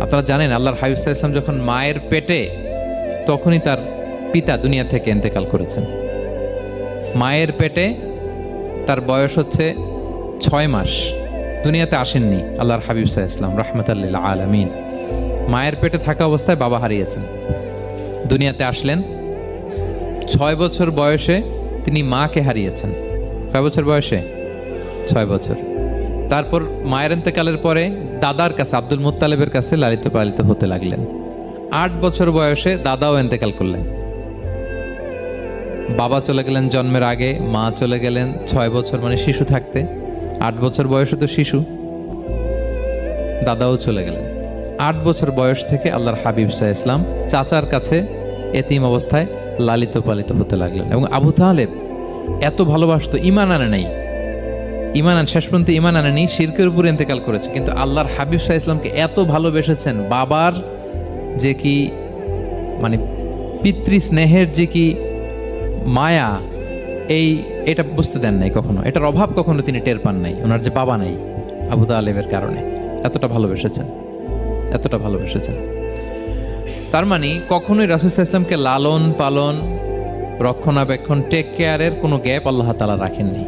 আপনারা জানেন আল্লাহর হাবিব সাল্লাল্লাহু আলাইহি ওয়াসাল্লাম যখন মায়ের পেটে, তখনই তার পিতা দুনিয়া থেকে ইন্তেকাল করেছেন। মায়ের পেটে তার বয়স হচ্ছে 6 মাস, দুনিয়াতে আসেননি আল্লাহর হাবিব সাল্লাল্লাহু আলাইহি ওয়াসাল্লাম রাহমাতাল লিল আলামিন। মায়ের পেটে থাকা অবস্থায় বাবা হারিয়েছেন, দুনিয়াতে আসলেন 6 বছর বয়সে তিনি মাকে হারিয়েছেন। কয় বছর বয়সে? 6 বছর। তারপর মায়ের ইন্তেকালের পরে দাদার কাছে, আব্দুল মুত্তালিবের কাছে লালিত পালিত হতে লাগলেন। 8 বছর বয়সে দাদাও ইন্তেকাল করলেন। বাবা চলে গেলেন জন্মের আগে, মা চলে গেলেন 6 বছর মানে শিশু থাকতে। 8 বছর বয়সে তো শিশু, দাদাও চলে গেলেন। 8 বছর বয়স থেকে আল্লাহর হাবিব সাল্লাল্লাহু আলাইহি ওয়াসাল্লাম চাচার কাছে এতিম অবস্থায় লালিত পালিত হতে লাগলেন। এবং আবু তালেব এত ভালোবাসতো, ইমান আনে নাই, শেষ পর্যন্ত ইমান আনেনি, শিরকের উপরে ইন্তেকাল করেছে, কিন্তু আল্লাহর হাবিব সাল্লাল্লাহু আলাইহি ওয়াসাল্লামকে এত ভালোবেসেছেন, বাবার যে কি মানে পিতৃ স্নেহের যে কি মায়া, এটা বুঝতে দেন নাই কখনো, এটার অভাব কখনো তিনি টের পান নাই। ওনার যে বাবা নাই, আবু তালেবের কারণে এতটা ভালোবেসেছেন, এতটা ভালোবেসেছেন। তার মানে কখনোই রাসূল সাল্লাল্লাহু আলাইহি ওয়াসাল্লামকে লালন পালন, রক্ষণাবেক্ষণ, টেক কেয়ারের কোনো গ্যাপ আল্লাহ তাআলা রাখেননি।